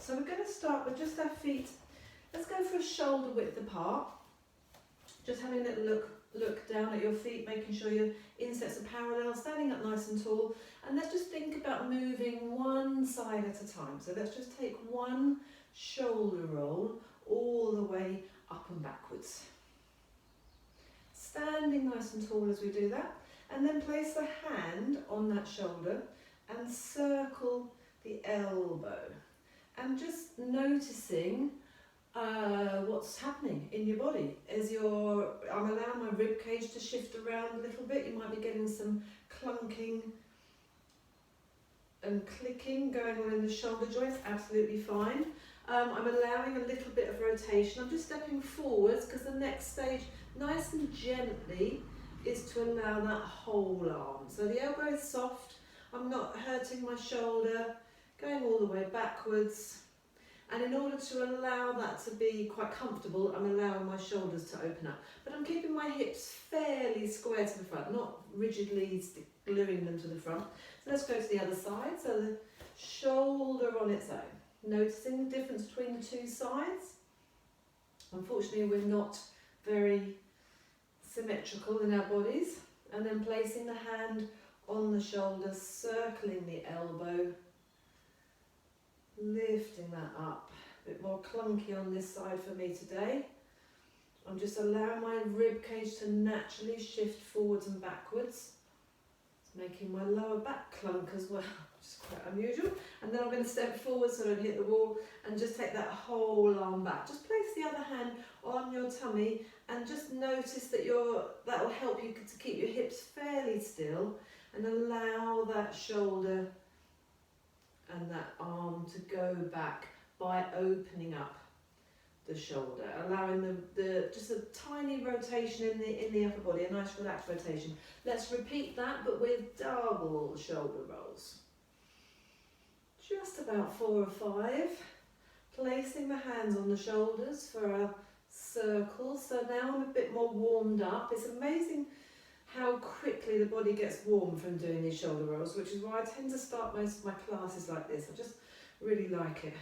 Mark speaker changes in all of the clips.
Speaker 1: So we're going to start with just our feet. Let's go for a shoulder width apart. Just having a little look down at your feet, making sure your insteps are parallel, standing up nice and tall. And let's just think about moving one side at a time. So let's just take one shoulder roll all the way up and backwards. Standing nice and tall as we do that. And then place the hand on that shoulder and circle the elbow. And just noticing what's happening in your body as I'm allowing my rib cage to shift around a little bit. You might be getting some clunking and clicking going on in the shoulder joints, absolutely fine. I'm allowing a little bit of rotation. I'm just stepping forwards because the next stage, nice and gently, is to allow that whole arm. So the elbow is soft, I'm not hurting my shoulder, going all the way backwards. And in order to allow that to be quite comfortable, I'm allowing my shoulders to open up. But I'm keeping my hips fairly square to the front, not rigidly gluing them to the front. So let's go to the other side. So the shoulder on its own. Noticing the difference between the two sides. Unfortunately, we're not very symmetrical in our bodies. And then placing the hand on the shoulder, circling the elbow. Lifting that up, a bit more clunky on this side for me today. I'm just allowing my rib cage to naturally shift forwards and backwards. It's making my lower back clunk as well, which is quite unusual. And then I'm going to step forward so I don't hit the wall and just take that whole arm back. Just place the other hand on your tummy and just notice that that will help you to keep your hips fairly still and allow that shoulder and that arm to go back by opening up the shoulder, allowing just a tiny rotation in the upper body, a nice relaxed rotation. Let's repeat that, but with double shoulder rolls. Just about 4 or 5. Placing the hands on the shoulders for a circle. So now I'm a bit more warmed up. It's amazing how quickly the body gets warm from doing these shoulder rolls, which is why I tend to start most of my classes like this. I just really like it.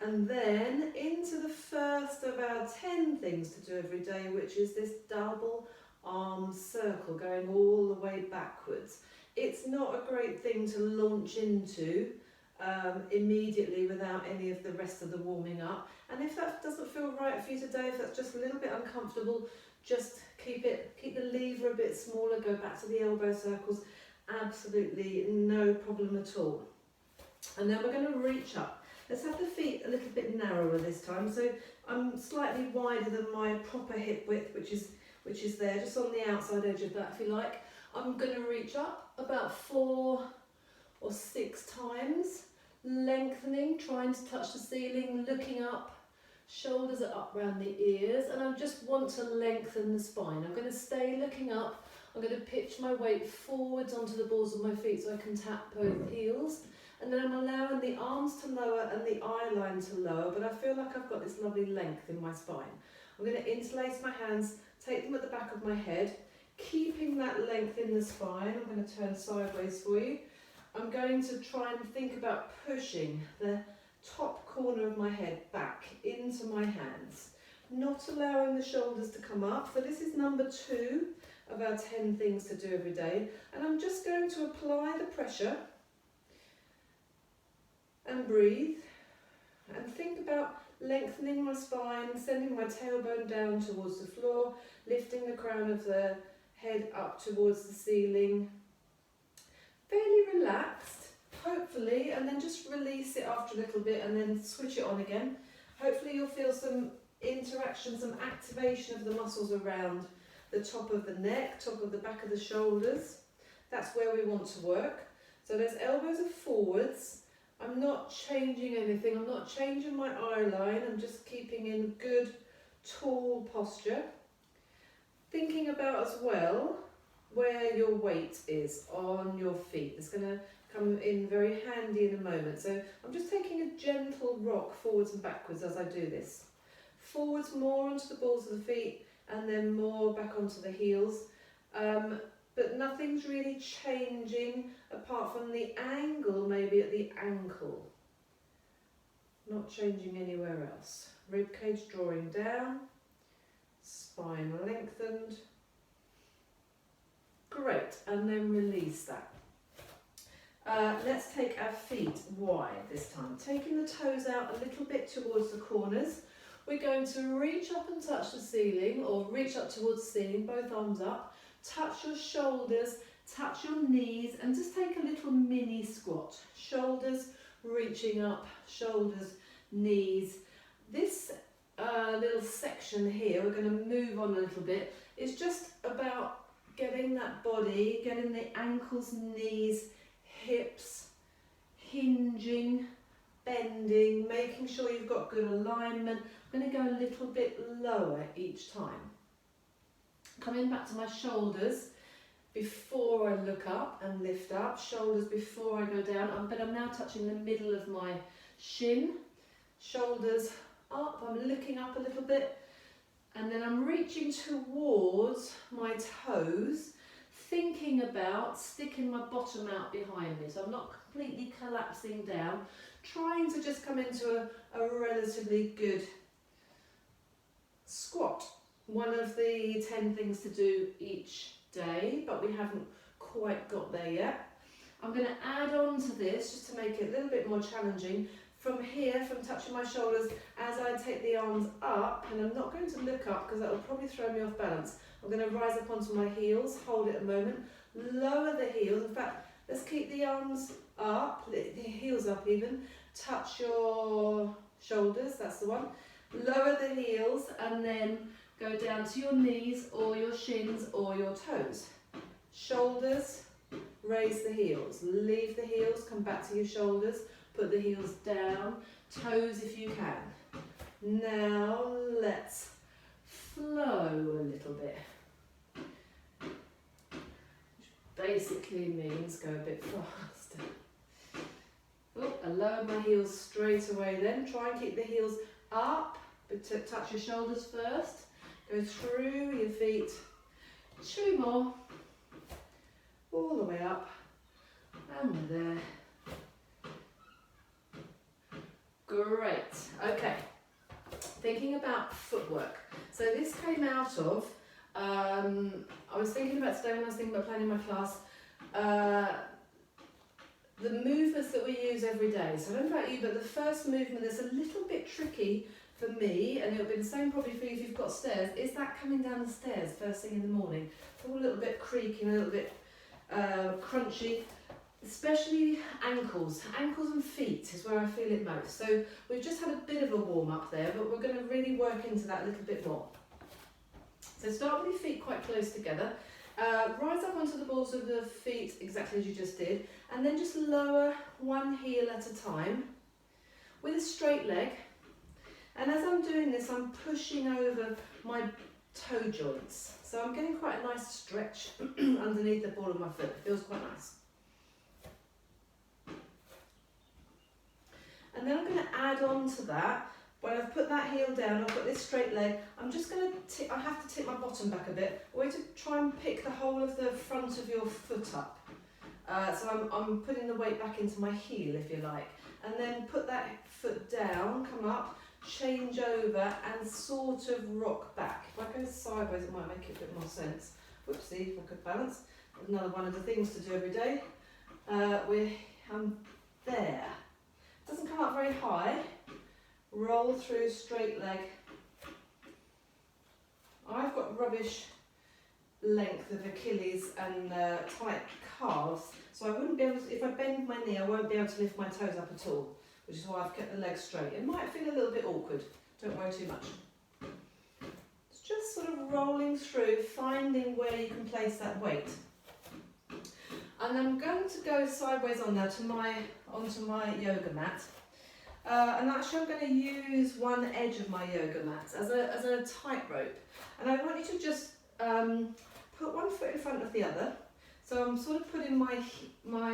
Speaker 1: And then into the first of our 10 things to do every day, which is this double arm circle going all the way backwards. It's not a great thing to launch into immediately without any of the rest of the warming up. And if that doesn't feel right for you today, if that's just a little bit uncomfortable, just keep the lever a bit smaller, go back to the elbow circles, absolutely no problem at all. And then we're going to reach up. Let's have the feet a little bit narrower this time. So I'm slightly wider than my proper hip width, which is there, just on the outside edge of that if you like. I'm going to reach up about 4 or 6 times, lengthening, trying to touch the ceiling, looking up. Shoulders are up around the ears, and I just want to lengthen the spine. I'm going to stay looking up. I'm going to pitch my weight forwards onto the balls of my feet so I can tap both heels. And then I'm allowing the arms to lower and the eye line to lower, but I feel like I've got this lovely length in my spine. I'm going to interlace my hands, take them at the back of my head, keeping that length in the spine. I'm going to turn sideways for you. I'm going to try and think about pushing the top corner of my head back into my hands, not allowing the shoulders to come up. So this is number 2 of our 10 things to do every day, and I'm just going to apply the pressure and breathe and think about lengthening my spine, sending my tailbone down towards the floor, lifting the crown of the head up towards the ceiling, fairly relaxed hopefully, and then just release it after a little bit and then switch it on again. Hopefully you'll feel some interaction, some activation of the muscles around the top of the neck, top of the back of the shoulders. That's where we want to work. So those elbows are forwards. I'm not changing anything. I'm not changing my eye line. I'm just keeping in good, tall posture. Thinking about as well where your weight is on your feet. It's going to come in very handy in a moment. So I'm just taking a gentle rock forwards and backwards as I do this. Forwards more onto the balls of the feet and then more back onto the heels. But nothing's really changing apart from the angle maybe at the ankle. not changing anywhere else. Rib cage drawing down, spine lengthened. Great, and then release that. Let's take our feet wide this time, taking the toes out a little bit towards the corners. We're going to reach up and touch the ceiling, or reach up towards the ceiling, both arms up, touch your shoulders, touch your knees, and just take a little mini squat. Shoulders reaching up, shoulders, knees. This little section here, we're going to move on a little bit, is just about getting that body, getting the ankles, knees, hips, hinging, bending, making sure you've got good alignment. I'm going to go a little bit lower each time. Coming back to my shoulders before I look up and lift up, shoulders before I go down, but I'm now touching the middle of my shin, shoulders up, I'm looking up a little bit, and then I'm reaching towards my toes, thinking about sticking my bottom out behind me, so I'm not completely collapsing down, trying to just come into a relatively good squat. One of the 10 things to do each day, but we haven't quite got there yet. I'm going to add on to this just to make it a little bit more challenging. From here, from touching my shoulders, as I take the arms up, and I'm not going to look up because that will probably throw me off balance. I'm going to rise up onto my heels, hold it a moment, lower the heels. In fact, let's keep the arms up, the heels up even. Touch your shoulders, that's the one. Lower the heels and then go down to your knees or your shins or your toes. Shoulders, raise the heels. Leave the heels, come back to your shoulders. Put the heels down, toes if you can. Now let's flow a little bit. Which basically means go a bit faster. Oh, I lower my heels straight away then. Try and keep the heels up, but touch your shoulders first. Go through your feet. 2 more. All the way up. And we're there. Great, okay, thinking about footwork. So this came out of, I was thinking about today when I was thinking about planning my class, the movements that we use every day. So I don't know about you, but the first movement that's a little bit tricky for me, and it'll be the same probably for you if you've got stairs, is that coming down the stairs first thing in the morning. It's all a little bit creaking, a little bit crunchy. Especially ankles and feet is where I feel it most. So we've just had a bit of a warm up there, but we're going to really work into that a little bit more. So start with your feet quite close together, rise up onto the balls of the feet exactly as you just did, and then just lower one heel at a time with a straight leg. And as I'm doing this, I'm pushing over my toe joints. So I'm getting quite a nice stretch underneath the ball of my foot. It feels quite nice. And then I'm going to add on to that. When I've put that heel down, I've got this straight leg, I'm just going to, I have to tip my bottom back a bit, a way to try and pick the whole of the front of your foot up. So I'm putting the weight back into my heel, if you like. And then put that foot down, come up, change over and sort of rock back. If I go sideways, it might make it a bit more sense. Whoopsie, if I could balance. Another one of the things to do every day. I'm there. Doesn't come up very high. Roll through, straight leg. I've got rubbish length of Achilles and tight calves, so I wouldn't be able to, if I bend my knee, I won't be able to lift my toes up at all, which is why I've kept the legs straight. It might feel a little bit awkward, don't worry too much. It's just sort of rolling through, finding where you can place that weight. And I'm going to go sideways on now onto my yoga mat. And actually I'm going to use one edge of my yoga mat as a tightrope. And I want you to just put one foot in front of the other. So I'm sort of putting my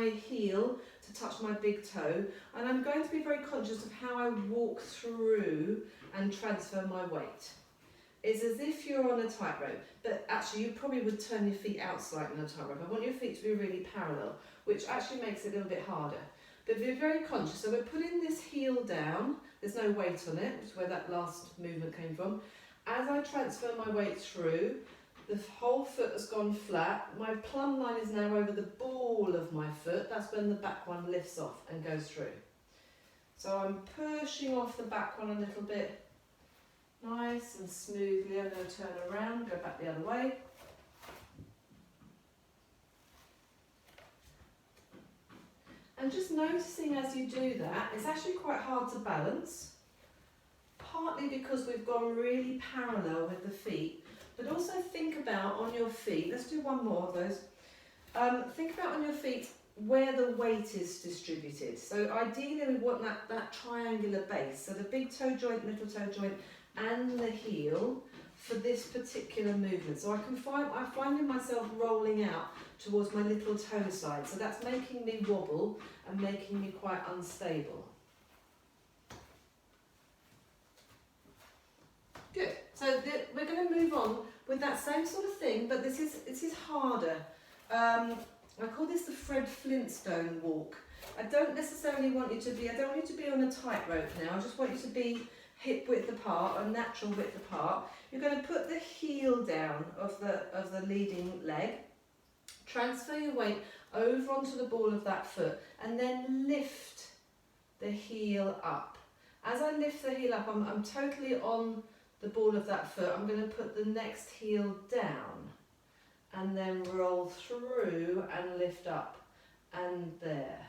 Speaker 1: heel to touch my big toe. And I'm going to be very conscious of how I walk through and transfer my weight. It's as if you're on a tightrope, but actually you probably would turn your feet out slightly on a tightrope. I want your feet to be really parallel, which actually makes it a little bit harder. But be very conscious. So we're putting this heel down, there's no weight on it, which is where that last movement came from. As I transfer my weight through, the whole foot has gone flat. My plumb line is now over the ball of my foot. That's when the back one lifts off and goes through. So I'm pushing off the back one a little bit, nice and smoothly. I'm going to turn around, go back the other way. And just noticing as you do that, it's actually quite hard to balance, partly because we've gone really parallel with the feet, but also think about on your feet, let's do one more of those, think about on your feet where the weight is distributed. So ideally we want that triangular base, so the big toe joint, little toe joint and the heel for this particular movement. So I'm finding myself rolling out towards my little toe side, so that's making me wobble and making me quite unstable. Good, so we're going to move on with that same sort of thing, but this is harder. I call this the Fred Flintstone walk. I don't necessarily want you to be, I don't want you to be on a tightrope now, I just want you to be hip width apart, or natural width apart. You're going to put the heel down of the leading leg, transfer your weight over onto the ball of that foot, and then lift the heel up. As I lift the heel up, I'm totally on the ball of that foot. I'm going to put the next heel down and then roll through and lift up, and there.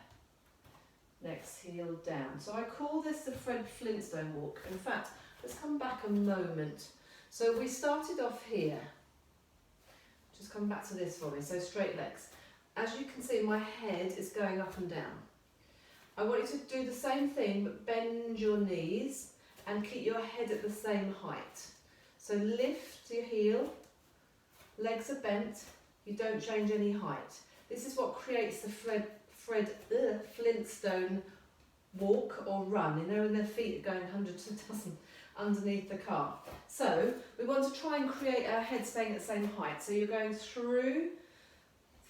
Speaker 1: Next heel down. So I call this the Fred Flintstone walk. In fact, let's come back a moment. So we started off here. Just come back to this for me. So straight legs. As you can see, my head is going up and down. I want you to do the same thing, but bend your knees and keep your head at the same height. So lift your heel, legs are bent, you don't change any height. This is what creates the Fred Flintstone walk or run, you know, and their feet are going hundreds of dozens underneath the calf. So we want to try and create our head staying at the same height. So you're going through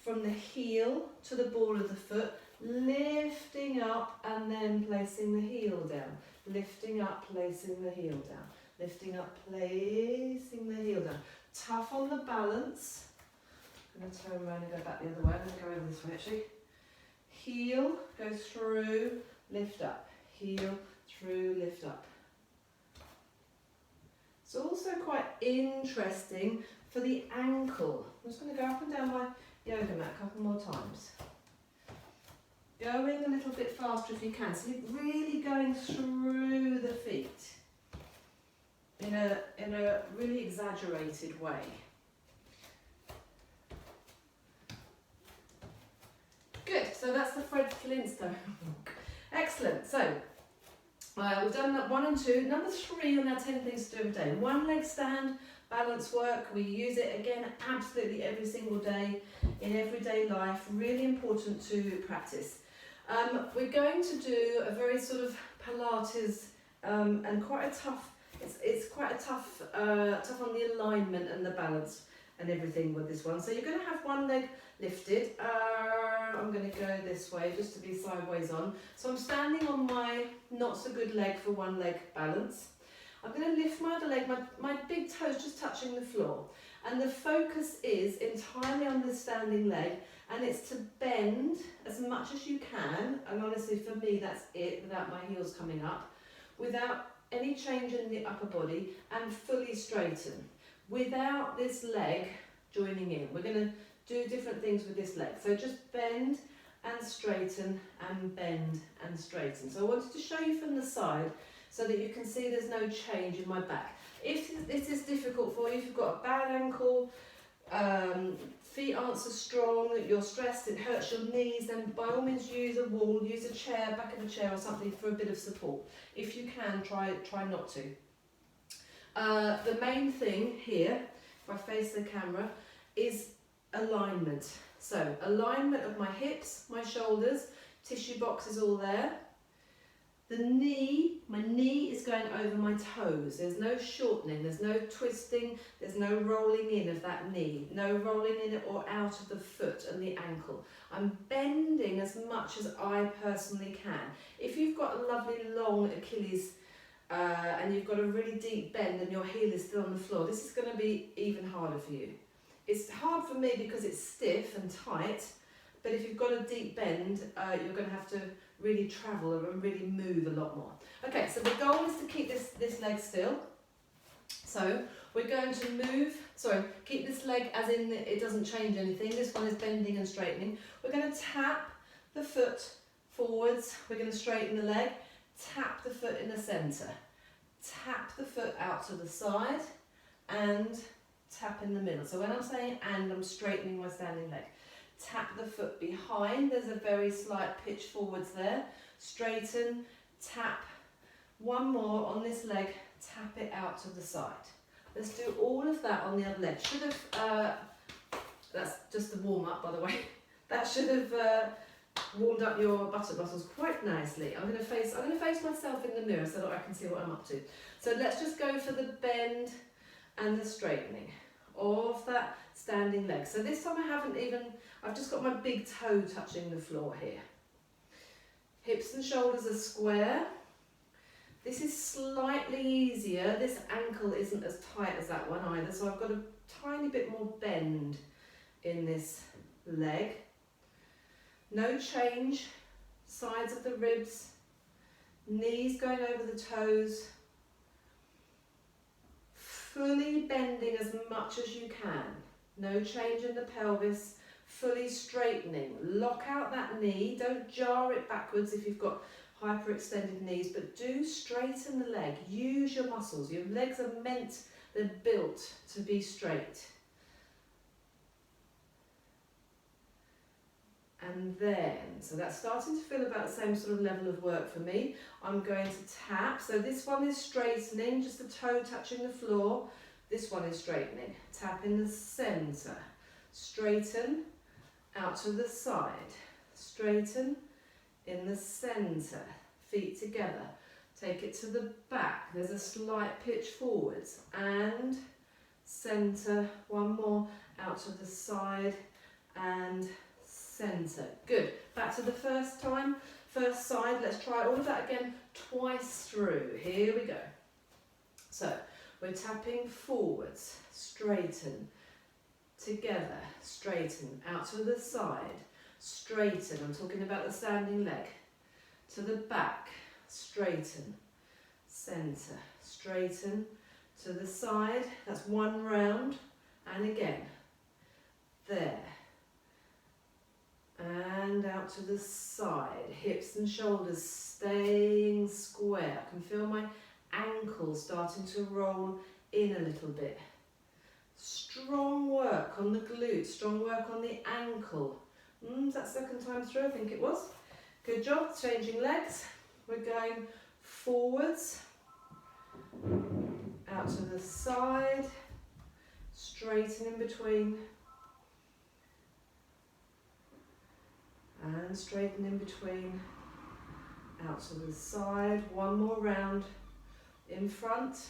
Speaker 1: from the heel to the ball of the foot, lifting up and then placing the heel down. Lifting up, placing the heel down. Lifting up, placing the heel down. Tough on the balance. I'm going to turn around and go back the other way. I'm going to go over this way actually. Heel, go through, lift up. Heel, through, lift up. It's also quite interesting for the ankle. I'm just going to go up and down my yoga mat a couple more times. Going a little bit faster if you can. So you're really going through the feet in a really exaggerated way. Good, so that's the Fred Flintstone walk. Excellent, so we've done 1 and 2. Number 3 on our 10 things to do every day. One leg stand, balance work. We use it again absolutely every single day in everyday life. Really important to practice. We're going to do a very sort of Pilates and quite a tough, it's quite a tough on the alignment and the balance and everything with this one. So you're going to have one leg lifted. I'm going to go this way just to be sideways on. So I'm standing on my not so good leg for one leg balance. I'm going to lift my other leg, my big toes just touching the floor. And the focus is entirely on the standing leg, and it's to bend as much as you can, and honestly for me that's it, without my heels coming up, without any change in the upper body, and fully straighten, without this leg joining in. We're going to do different things with this leg. So just bend and straighten and bend and straighten. So I wanted to show you from the side so that you can see there's no change in my back. If this is difficult for you, if you've got a bad ankle, feet aren't so strong, you're stressed, it hurts your knees, then by all means use a wall, use a chair, back of a chair or something for a bit of support. If you can, try not to. The main thing here, if I face the camera, is alignment. So alignment of my hips, my shoulders, tissue box is all there. The knee, my knee is going over my toes. There's no shortening, there's no twisting, there's no rolling in of that knee, no rolling in or out of the foot and the ankle. I'm bending as much as I personally can. If you've got a lovely long Achilles and you've got a really deep bend and your heel is still on the floor, this is going to be even harder for you. It's hard for me because it's stiff and tight, but if you've got a deep bend, you're going to have to really travel and really move a lot more. Okay, so the goal is to keep this leg still. So we're going to keep this leg as in it doesn't change anything. This one is bending and straightening. We're going to tap the foot forwards. We're going to straighten the leg. Tap the foot in the centre. Tap the foot out to the side and tap in the middle. So when I'm saying and, I'm straightening my standing leg. Tap the foot behind. There's a very slight pitch forwards there. Straighten, tap. One more on this leg. Tap it out to the side. Let's do all of that on the other leg. Should have, that's just the warm up by the way. That should have warmed up your buttock muscles quite nicely. I'm going to face myself in the mirror so that I can see what I'm up to. So let's just go for the bend and the straightening of that standing leg. So this time I've just got my big toe touching the floor here. Hips and shoulders are square. This is slightly easier. This ankle isn't as tight as that one either, so I've got a tiny bit more bend in this leg. No change. Sides of the ribs, knees going over the toes. Fully bending as much as you can. No change in the pelvis. Fully straightening. Lock out that knee. Don't jar it backwards if you've got hyperextended knees, but do straighten the leg. Use your muscles. Your legs are they're built to be straight. And then, so that's starting to feel about the same sort of level of work for me. I'm going to tap. So this one is straightening, just the toe touching the floor. This one is straightening. Tap in the centre. Straighten, out to the side. Straighten, in the centre, feet together. Take it to the back. There's a slight pitch forwards and centre. One more, out to the side and centre. Good. Back to the first time. First side. Let's try all of that again twice through. Here we go. So we're tapping forwards, straighten, together, straighten, out to the side. Straighten, I'm talking about the standing leg, to the back, straighten, centre, straighten, to the side, that's one round, and again, there, and out to the side, hips and shoulders staying square. I can feel my ankles starting to roll in a little bit. Strong work on the glute, strong work on the ankle. Is that second time through? I think it was. Good job. Changing legs. We're going forwards, out to the side, straighten in between, and straighten in between, out to the side. One more round in front.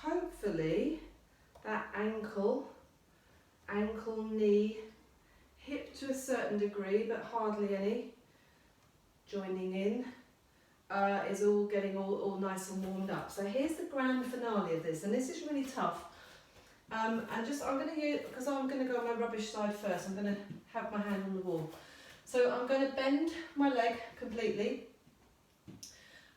Speaker 1: Hopefully that ankle, knee, hip to a certain degree, but hardly any, joining in, is all getting all nice and warmed up. So here's the grand finale of this, and this is really tough. I'm going to use, because I'm going to go on my rubbish side first, I'm going to have my hand on the wall. So I'm going to bend my leg completely.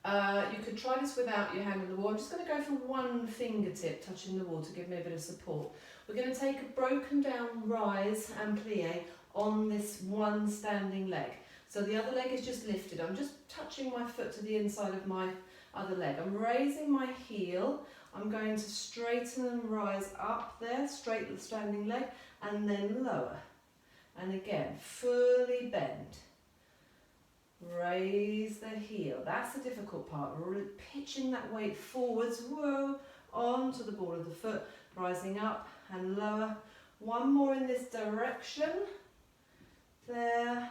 Speaker 1: You could try this without your hand on the wall. I'm just going to go for one fingertip touching the wall to give me a bit of support. We're going to take a broken down rise and plie on this one standing leg. So the other leg is just lifted. I'm just touching my foot to the inside of my other leg. I'm raising my heel. I'm going to straighten and rise up there, straight the standing leg, and then lower. And again, fully bend. Raise the heel. That's the difficult part. We're pitching that weight forwards, whoa, onto the ball of the foot, rising up and lower. One more in this direction. There,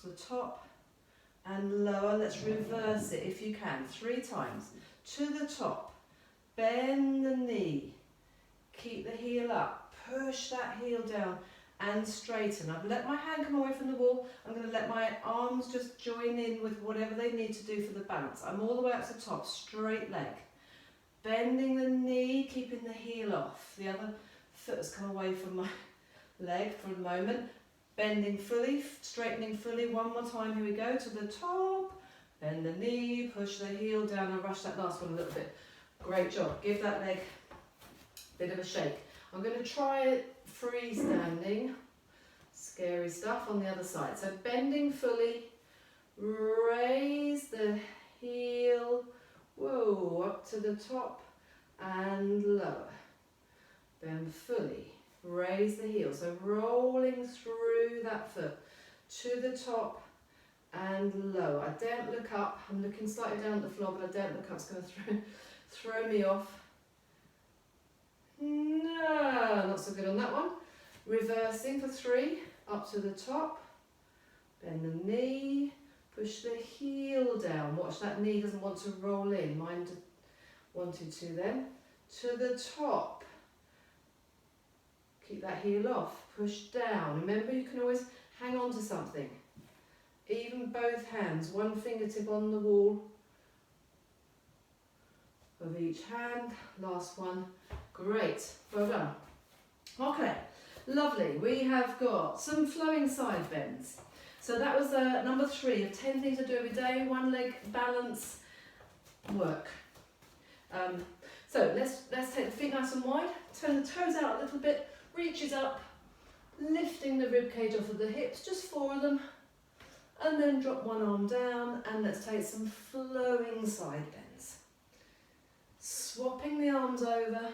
Speaker 1: to the top and lower. Let's reverse it if you can. 3 times. To the top. Bend the knee. Keep the heel up. Push that heel down and straighten. I've let my hand come away from the wall. I'm going to let my arms just join in with whatever they need to do for the balance. I'm all the way up to the top, straight leg. Bending the knee, keeping the heel off. The other foot has come away from my leg for the moment. Bending fully, straightening fully. One more time, here we go, to the top. Bend the knee, push the heel down and rush that last one a little bit. Great job. Give that leg a bit of a shake. I'm going to try it freestanding. Scary stuff on the other side. So bending fully, raise the heel, whoa, up to the top and lower. Bend fully, raise the heel. So rolling through that foot to the top and lower. I don't look up. I'm looking slightly down at the floor, but I don't look up. It's going to throw me off. No, not so good on that one. Reversing for 3, up to the top. Bend the knee, push the heel down. Watch that knee doesn't want to roll in. Mine wanted to then. To the top. Keep that heel off. Push down. Remember, you can always hang on to something. Even both hands, one fingertip on the wall of each hand. Last one. Great. Well done. Okay. Lovely. We have got some flowing side bends. So that was number 3 of 10 things to do every day. One leg balance work. So let's take the feet nice and wide. Turn the toes out a little bit. Reaches up. Lifting the rib cage off of the hips. Just 4 of them. And then drop one arm down. And let's take some flowing side bends. Swapping the arms over.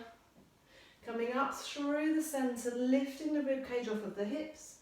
Speaker 1: Coming up through the centre, lifting the rib cage off of the hips.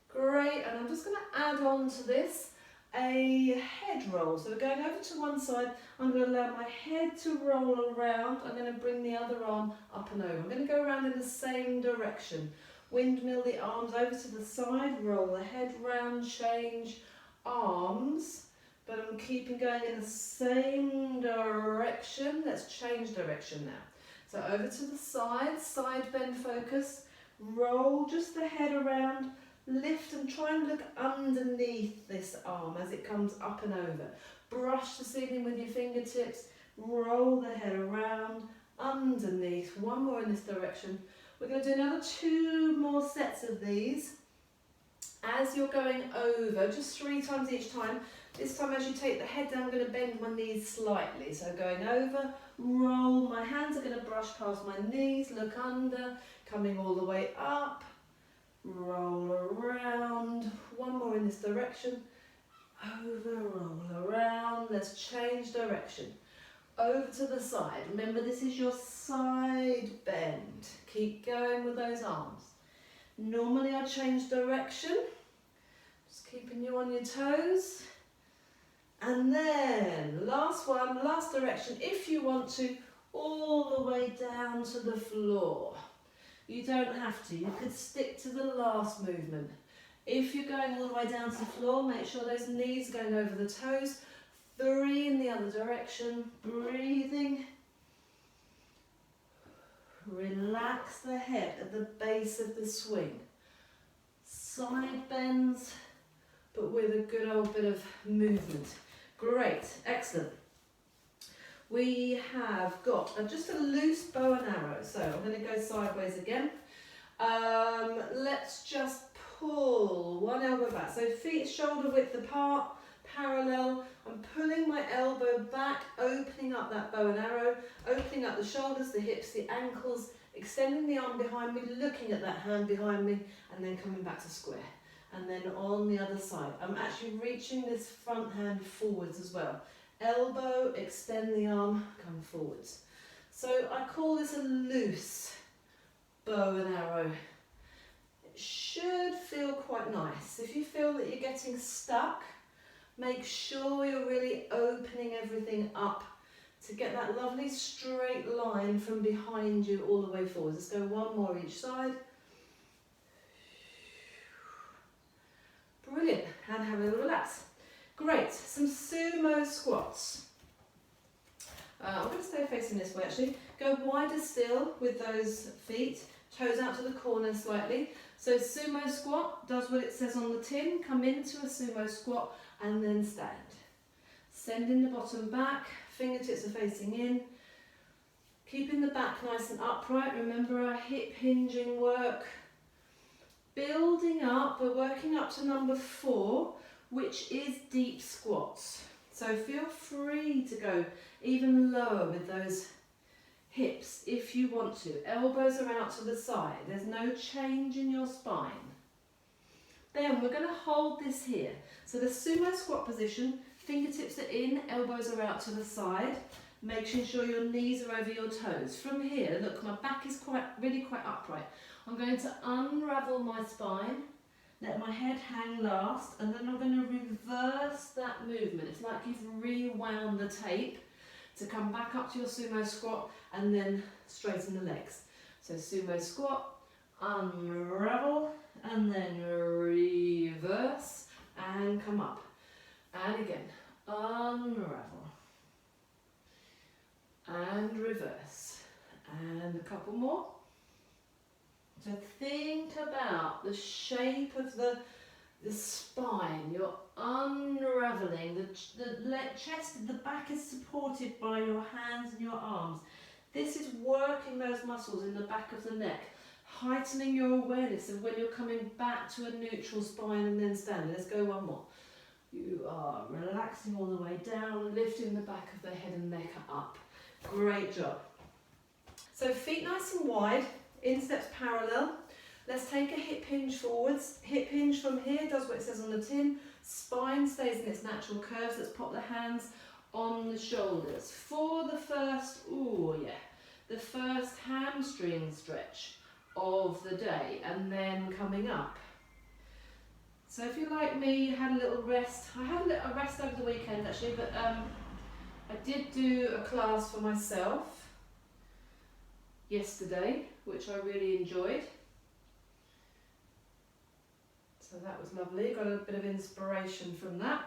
Speaker 1: Great, and I'm just going to add on to this a head roll. So we're going over to one side. I'm going to allow my head to roll around. I'm going to bring the other arm up and over. I'm going to go around in the same direction. Windmill the arms over to the side, roll the head round, change arms. But I'm keeping going in the same direction. Let's change direction now. So over to the side, side bend focus. Roll just the head around, lift and try and look underneath this arm as it comes up and over. Brush the ceiling with your fingertips. Roll the head around, underneath. One more in this direction. We're going to do another 2 more sets of these. As you're going over, just 3 times each time. This time as you take the head down, I'm going to bend my knees slightly. So going over, roll, my hands are going to brush past my knees, look under, coming all the way up, roll around, one more in this direction, over, roll around, let's change direction. Over to the side, remember this is your side bend. Keep going with those arms. Normally I change direction, just keeping you on your toes. And then, last one, last direction, if you want to, all the way down to the floor. You don't have to, you could stick to the last movement. If you're going all the way down to the floor, make sure those knees are going over the toes. 3 in the other direction, breathing. Relax the head at the base of the swing. Side bends, but with a good old bit of movement. Great, excellent. We have got just a loose bow and arrow. So I'm going to go sideways again. Let's just pull one elbow back. So feet shoulder width apart, parallel. I'm pulling my elbow back, opening up that bow and arrow, opening up the shoulders, the hips, the ankles, extending the arm behind me, looking at that hand behind me, and then coming back to square. And then on the other side, I'm actually reaching this front hand forwards as well. Elbow, extend the arm, come forwards. So I call this a loose bow and arrow. It should feel quite nice. If you feel that you're getting stuck, make sure you're really opening everything up to get that lovely straight line from behind you all the way forward. Let's go one more each side. Brilliant, and have a little relax. Great, some sumo squats. I'm going to stay facing this way actually. Go wider still with those feet. toes out to the corner slightly. So sumo squat does what it says on the tin, come into a sumo squat and then stand. Sending the bottom back, fingertips are facing in, keeping the back nice and upright. Remember our hip hinging work. Building up, we're working up to number 4, which is deep squats. So feel free to go even lower with those hips if you want to. Elbows are out to the side. There's no change in your spine. Then we're going to hold this here. So the sumo squat position, fingertips are in, elbows are out to the side, making sure your knees are over your toes. From here, look, my back is really quite upright. I'm going to unravel my spine, let my head hang last, and then I'm going to reverse that movement. It's like you've rewound the tape to come back up to your sumo squat and then straighten the legs. So sumo squat, unravel, and then reverse and come up. And again, unravel and reverse. And a couple more. So think about the shape of the spine. You're unraveling. The chest, the back is supported by your hands and your arms. This is working those muscles in the back of the neck, heightening your awareness of when you're coming back to a neutral spine and then standing. Let's go one more. You are relaxing all the way down, lifting the back of the head and neck up. Great job. So feet nice and wide. Insteps parallel. Let's take a hip hinge forwards. Hip hinge from here does what it says on the tin. Spine stays in its natural curves. Let's pop the hands on the shoulders. For the first, the first hamstring stretch of the day, and then coming up. So if you're like me, you had a little rest. I had a rest over the weekend actually, but I did do a class for myself yesterday, which I really enjoyed. So that was lovely, got a bit of inspiration from that.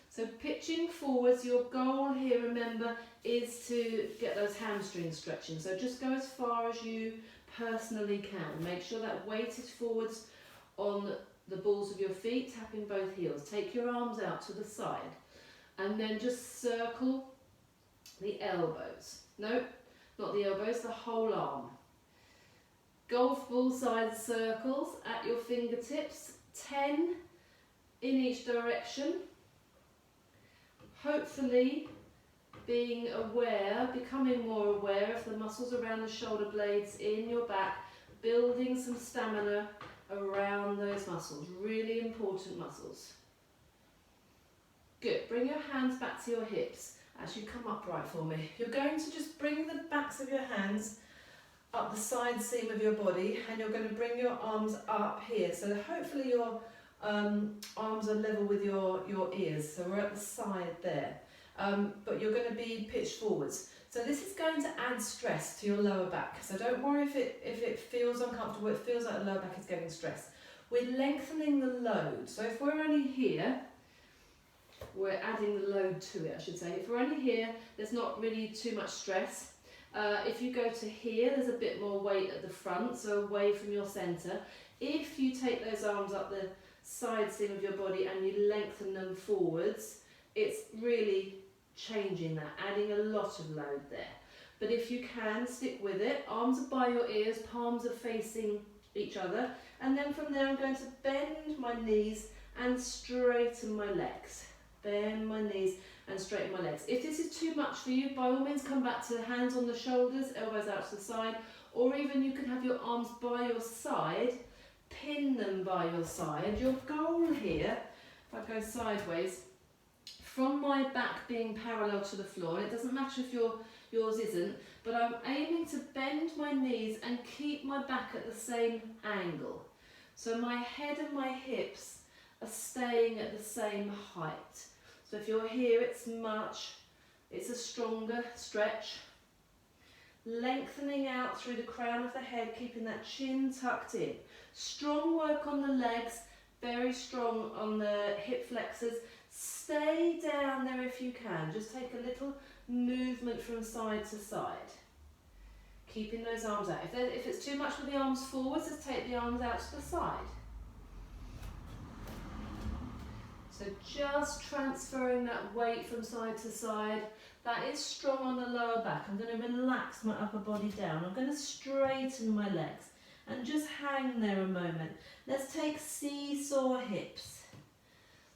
Speaker 1: So pitching forwards, your goal here, remember, is to get those hamstrings stretching. So just go as far as you personally can. Make sure that weight is forwards on the balls of your feet, tapping both heels. Take your arms out to the side and then just circle the elbows. Nope. Not the elbows, the whole arm. Golf ball size circles at your fingertips, 10 in each direction. Hopefully being aware, becoming more aware of the muscles around the shoulder blades in your back, building some stamina around those muscles, really important muscles. Good, bring your hands back to your hips. As you come upright for me, you're going to just bring the backs of your hands up the side seam of your body, and you're going to bring your arms up here. So hopefully your arms are level with your ears. So we're at the side there, but you're going to be pitched forwards. So this is going to add stress to your lower back. So don't worry if it feels uncomfortable. It feels like the lower back is getting stressed. We're lengthening the load. So if we're only here, we're adding the load to it, I should say. If we're only here, there's not really too much stress. If you go to here, there's a bit more weight at the front, so away from your centre. If you take those arms up the side seam of your body and you lengthen them forwards, it's really changing that, adding a lot of load there. But if you can, stick with it. Arms are by your ears, palms are facing each other. And then from there, I'm going to bend my knees and straighten my legs. Bend my knees and straighten my legs. If this is too much for you, by all means come back to hands on the shoulders, elbows out to the side, or even you can have your arms by your side, pin them by your side. Your goal here, if I go sideways, from my back being parallel to the floor, and it doesn't matter if yours isn't, but I'm aiming to bend my knees and keep my back at the same angle. So my head and my hips are staying at the same height. So if you're here, it's a stronger stretch. Lengthening out through the crown of the head, keeping that chin tucked in. Strong work on the legs, very strong on the hip flexors. Stay down there if you can. Just take a little movement from side to side. keeping those arms out. If it's too much with the arms forwards, just take the arms out to the side. So just transferring that weight from side to side. That is strong on the lower back. I'm going to relax my upper body down. I'm going to straighten my legs and just hang there a moment. Let's take seesaw hips.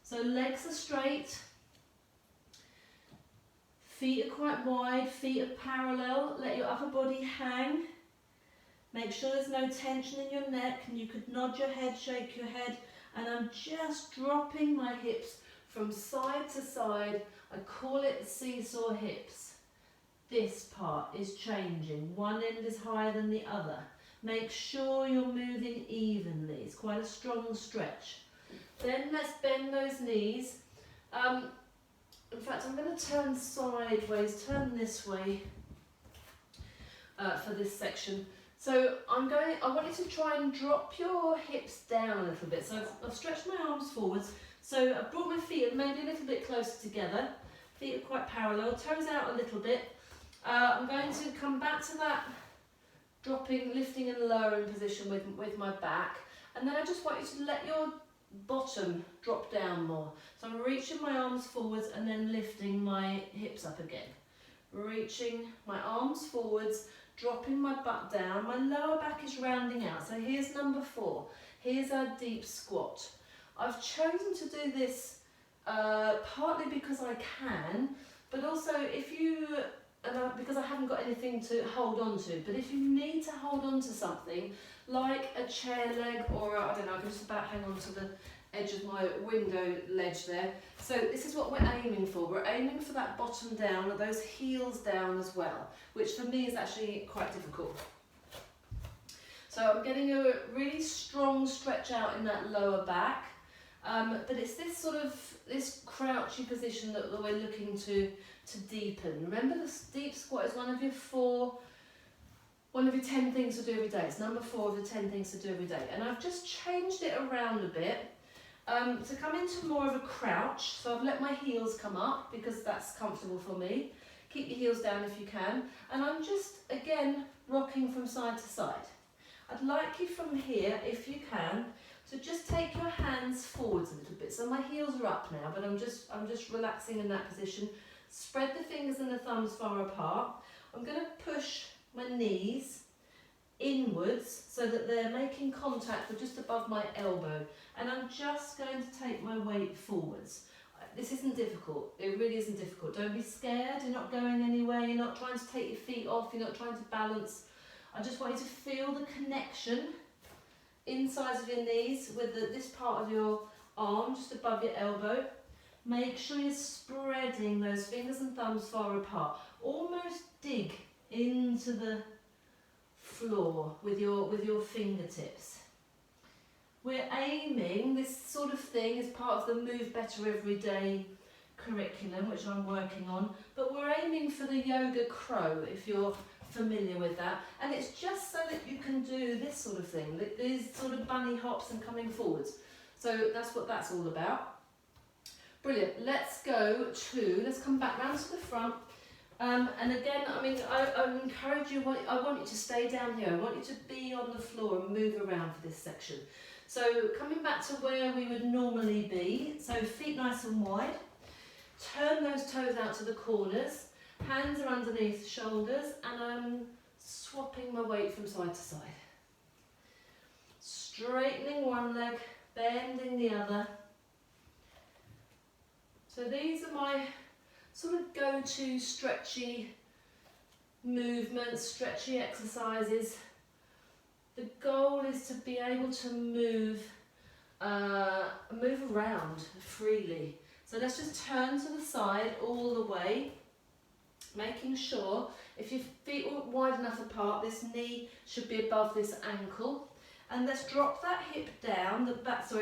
Speaker 1: So legs are straight. Feet are quite wide, feet are parallel. Let your upper body hang. Make sure there's no tension in your neck, and you could nod your head, shake your head. And I'm just dropping my hips from side to side. I call it seesaw hips. This part is changing. One end is higher than the other. Make sure you're moving evenly. It's quite a strong stretch. Then let's bend those knees. In fact, I'm going to turn sideways, turn this way for this section. So I want you to try and drop your hips down a little bit. So I've stretched my arms forwards. So I've brought my feet maybe a little bit closer together. Feet are quite parallel, toes out a little bit. I'm going to come back to that dropping, lifting and lowering position with my back. And then I just want you to let your bottom drop down more. So I'm reaching my arms forwards and then lifting my hips up again. Reaching my arms forwards, dropping my butt down. My lower back is rounding out. So here's number 4. Here's our deep squat. I've chosen to do this partly because I can, but also because I haven't got anything to hold on to. But if you need to hold on to something, like a chair leg, or I don't know, I can just about hang on to the edge of my window ledge there. So this is what we're aiming for. We're aiming for that bottom down, those heels down as well, which for me is actually quite difficult. So I'm getting a really strong stretch out in that lower back, but it's this crouchy position that we're looking to deepen. Remember, the deep squat is one of your 10 things to do every day. It's number 4 of the 10 things to do every day. And I've just changed it around a bit to come into more of a crouch. So I've let my heels come up because that's comfortable for me. Keep your heels down if you can. And I'm just, again, rocking from side to side. I'd like you from here, if you can, to just take your hands forwards a little bit. So my heels are up now, but I'm just relaxing in that position. Spread the fingers and the thumbs far apart. I'm going to push my knees inwards so that they're making contact with just above my elbow, and I'm just going to take my weight forwards. This isn't difficult, it really isn't difficult. Don't be scared, you're not going anywhere, you're not trying to take your feet off, you're not trying to balance. I just want you to feel the connection inside of your knees with this part of your arm just above your elbow. Make sure you're spreading those fingers and thumbs far apart. Almost dig into the floor with your fingertips. We're aiming, this sort of thing is part of the Move Better Everyday curriculum, which I'm working on, but we're aiming for the yoga crow, if you're familiar with that, and it's just so that you can do this sort of thing, these sort of bunny hops and coming forwards. So that's what that's all about. Brilliant. Let's come back round to the front. And again, I mean, I encourage you, I want you to stay down here. I want you to be on the floor and move around for this section. So coming back to where we would normally be, so feet nice and wide. Turn those toes out to the corners. Hands are underneath the shoulders, and I'm swapping my weight from side to side. Straightening one leg, bending the other. So these are my sort of go-to stretchy movements, stretchy exercises. The goal is to be able to move around freely. So let's just turn to the side all the way, making sure if your feet are wide enough apart, this knee should be above this ankle. And let's drop that hip down,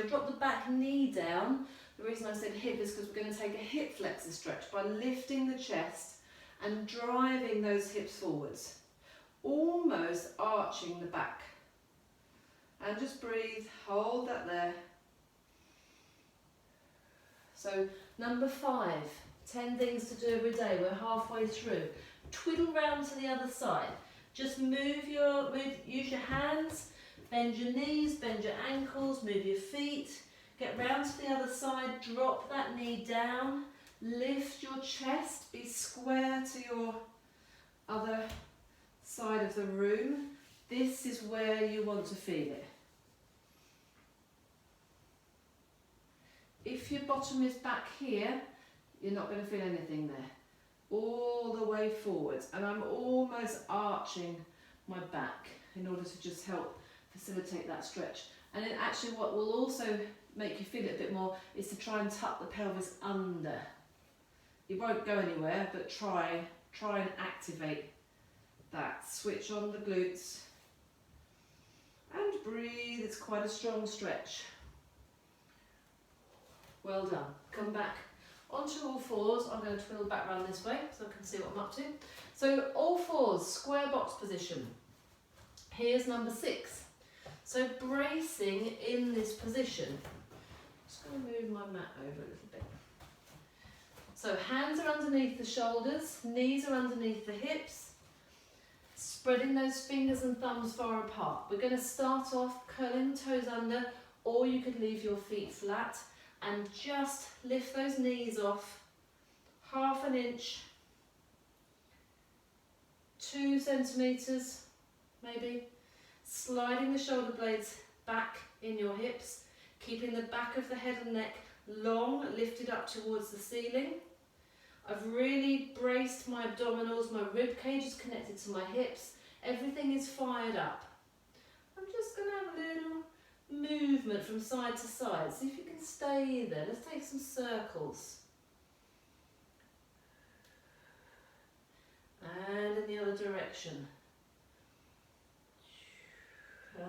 Speaker 1: drop the back knee down. The reason I said hip is because we're going to take a hip flexor stretch by lifting the chest and driving those hips forwards, almost arching the back. And just breathe, hold that there. So number 5, 10 things to do every day. We're halfway through. Twiddle round to the other side.
Speaker 2: Just use your hands, bend your knees, bend your ankles, move your feet. Get round to the other side, drop that knee down, lift your chest, be square to your other side of the room. This is where you want to feel it. If your bottom is back here, you're not going to feel anything there. All the way forwards, and I'm almost arching my back in order to just help facilitate that stretch. And then actually what will also make you feel it a bit more is to try and tuck the pelvis under. It won't go anywhere, but try and activate that. Switch on the glutes and breathe. It's quite a strong stretch. Well done. Come back onto all fours. I'm going to twiddle back around this way so I can see what I'm up to. So all fours, square box position. Here's number 6. So bracing in this position. Just going to move my mat over a little bit. So hands are underneath the shoulders, knees are underneath the hips, spreading those fingers and thumbs far apart. We're going to start off curling the toes under, or you could leave your feet flat and just lift those knees off half an inch, 2 centimetres maybe, sliding the shoulder blades back in your hips, keeping the back of the head and neck long, lifted up towards the ceiling. I've really braced my abdominals, my rib cage is connected to my hips, everything is fired up. I'm just going to have a little movement from side to side. See if you can stay there. Let's take some circles. And in the other direction.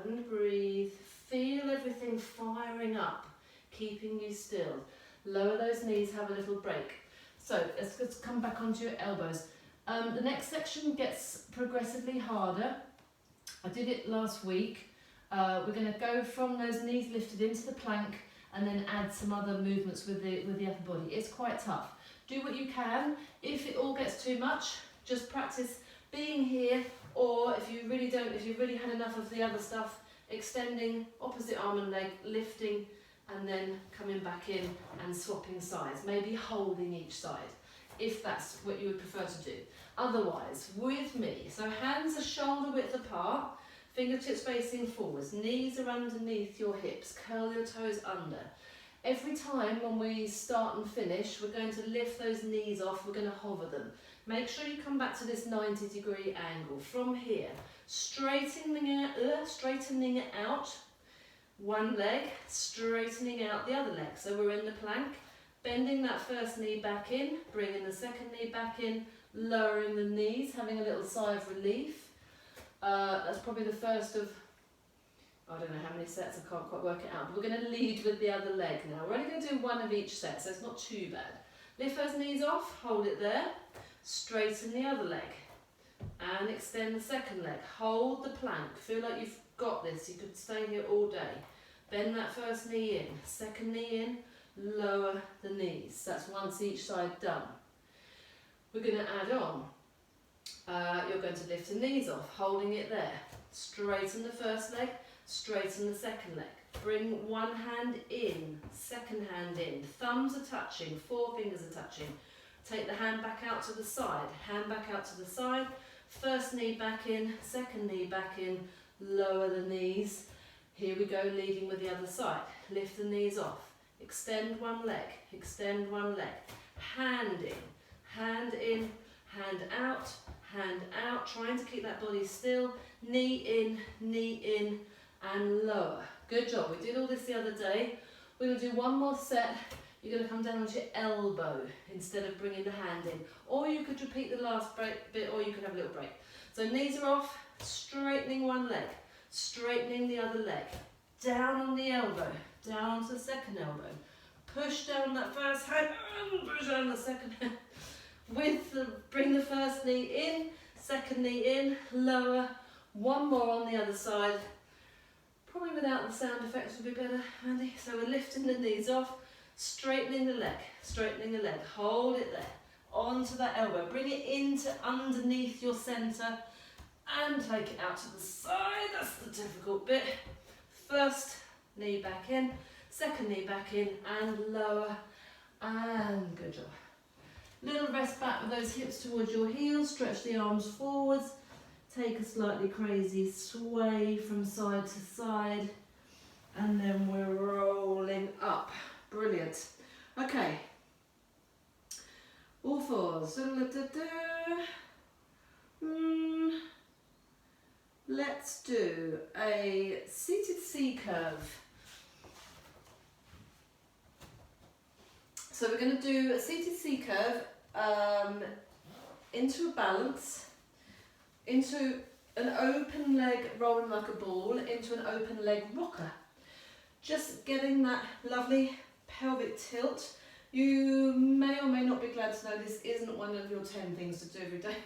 Speaker 2: And breathe. Feel everything firing up, keeping you still. Lower those knees, have a little break. So let's come back onto your elbows. The next section gets progressively harder. I did it last week. We're going to go from those knees lifted into the plank and then add some other movements with the upper body. It's quite tough. Do what you can. If it all gets too much, just practice being here, or if you've really had enough of the other stuff, extending opposite arm and leg, lifting and then coming back in and swapping sides, maybe holding each side, if that's what you would prefer to do. Otherwise, with me, so hands are shoulder width apart, fingertips facing forwards, knees are underneath your hips, curl your toes under. Every time when we start and finish, we're going to lift those knees off, we're going to hover them. Make sure you come back to this 90-degree angle. From here, straightening it out, one leg, straightening out the other leg. So we're in the plank, bending that first knee back in, bringing the second knee back in, lowering the knees, having a little sigh of relief. That's probably the first of, I don't know how many sets, I can't quite work it out, but we're going to lead with the other leg now. We're only going to do one of each set, so it's not too bad. Lift those knees off, hold it there, straighten the other leg, and extend the second leg. Hold the plank, feel like you've got this, you could stay here all day. Bend that first knee in, second knee in, lower the knees. That's once each side done. We're going to add on. You're going to lift the knees off, holding it there. Straighten the first leg, straighten the second leg. Bring one hand in, second hand in. Thumbs are touching, 4 fingers are touching. Take the hand back out to the side, hand back out to the side. First knee back in, second knee back in, lower the knees. Here we go, leading with the other side. Lift the knees off, extend one leg, hand in, hand out, trying to keep that body still, knee in, and lower. Good job, we did all this the other day. We're going to do one more set. You're going to come down onto your elbow instead of bringing the hand in. Or you could repeat the last bit, or you could have a little break. So knees are off, straightening one leg, straightening the other leg, down on the elbow, down onto the second elbow, push down that first hand, push down the second hand, bring the first knee in, second knee in, lower, one more on the other side, probably without the sound effects would be better, Andy. So we're lifting the knees off, straightening the leg, hold it there, onto that elbow, bring it into underneath your centre, and take it out to the side. That's the difficult bit. First knee back in, second knee back in, and lower, and good job. Little rest back with those hips towards your heels, stretch the arms forwards, take a slightly crazy sway from side to side, and then we're rolling up. Brilliant. Okay. All fours. Let's do a seated C curve. So we're going to do a seated C curve into a balance, into an open leg rolling like a ball, into an open leg rocker. Just getting that lovely pelvic tilt. You may or may not be glad to know this isn't one of your 10 things to do every day.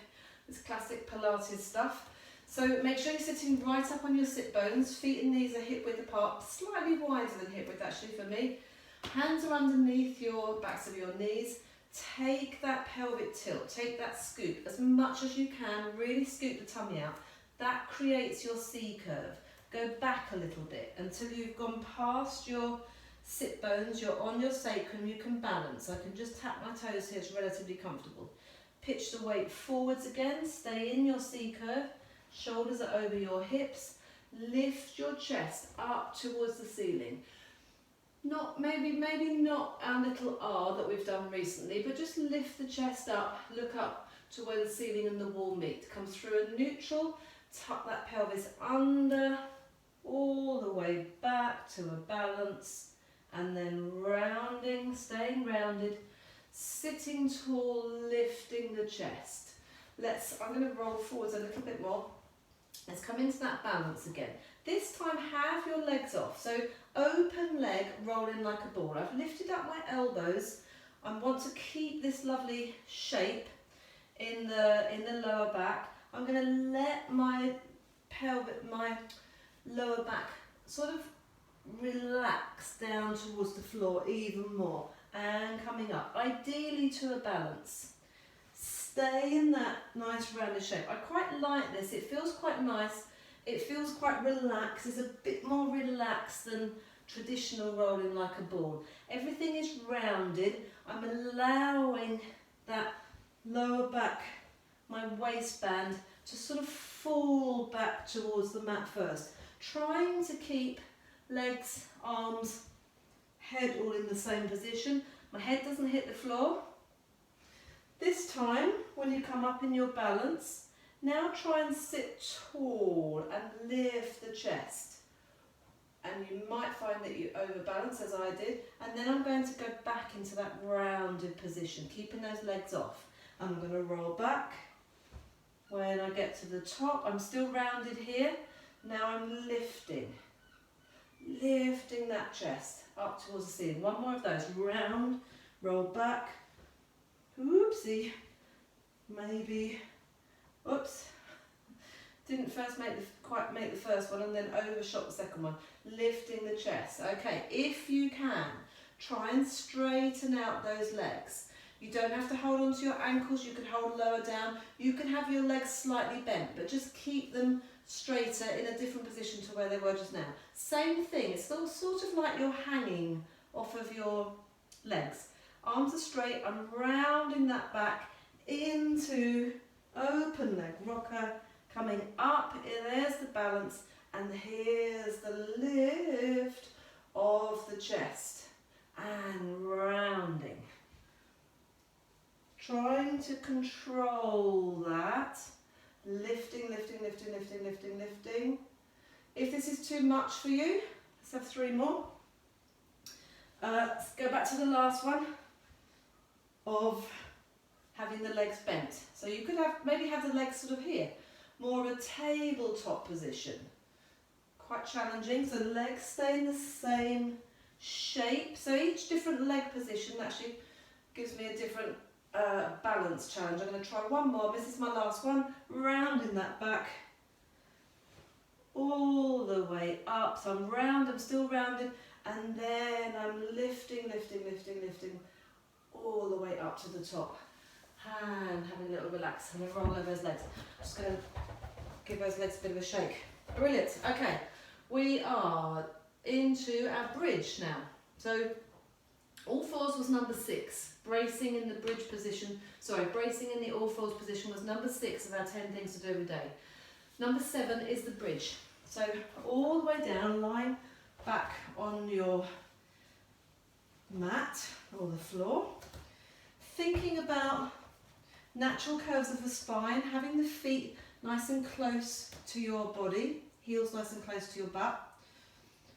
Speaker 2: It's classic Pilates stuff. So make sure you're sitting right up on your sit bones, feet and knees are hip width apart, slightly wider than hip width actually for me. Hands are underneath your backs of your knees. Take that pelvic tilt, take that scoop as much as you can, really scoop the tummy out. That creates your C curve. Go back a little bit until you've gone past your sit bones, you're on your sacrum, you can balance. I can just tap my toes here, it's relatively comfortable. Pitch the weight forwards again, stay in your C curve, shoulders are over your hips, lift your chest up towards the ceiling. Not maybe not our little R that we've done recently, but just lift the chest up, look up to where the ceiling and the wall meet. Come through a neutral, tuck that pelvis under, all the way back to a balance, and then rounding, staying rounded, sitting tall, lifting the chest. I'm going to roll forwards a little bit more. Let's come into that balance again. This time have your legs off. So open leg rolling like a ball. I've lifted up my elbows. I want to keep this lovely shape in the lower back. I'm going to let my lower back sort of relax down towards the floor even more, and coming up, ideally to a balance. Stay in that nice rounded shape. I quite like this, it feels quite nice, it feels quite relaxed, it's a bit more relaxed than traditional rolling like a ball. Everything is rounded, I'm allowing that lower back, my waistband, to sort of fall back towards the mat first. Trying to keep legs, arms, head all in the same position. My head doesn't hit the floor. This time, when you come up in your balance, now try and sit tall and lift the chest. And you might find that you overbalance as I did. And then I'm going to go back into that rounded position, keeping those legs off. I'm going to roll back. When I get to the top, I'm still rounded here. Now I'm lifting that chest up towards the ceiling. One more of those, round, roll back, oopsie, maybe, oops, didn't quite make the first one and then overshot the second one. Lifting the chest. Okay, if you can, try and straighten out those legs. You don't have to hold on to your ankles, you can hold lower down, you can have your legs slightly bent, but just keep them straighter in a different position to where they were just now. Same thing, it's sort of like you're hanging off of your legs. Arms are straight, I'm rounding that back into open leg rocker, coming up, there's the balance, and here's the lift of the chest, and rounding. Trying to control that, lifting, lifting, lifting, lifting, lifting, lifting. If this is too much for you, let's have 3 more. Let's go back to the last one of having the legs bent. So you could maybe have the legs sort of here, more of a tabletop position. Quite challenging, so the legs stay in the same shape. So each different leg position actually gives me a different balance challenge. I'm going to try one more. This is my last one. Rounding that back all the way up. So I'm round, I'm still rounded, and then I'm lifting, lifting, lifting, lifting all the way up to the top. And having a little relax. I'm going to roll over those legs. I'm just going to
Speaker 1: give those legs a bit of a shake. Brilliant. Okay, we are into our bridge now. So all fours was number 6. Bracing in the bridge position, bracing in the all fours position was number 6 of our 10 things to do every day. Number 7 is the bridge. So all the way down, lying back on your mat or the floor, thinking about natural curves of the spine, having the feet nice and close to your body, heels nice and close to your butt.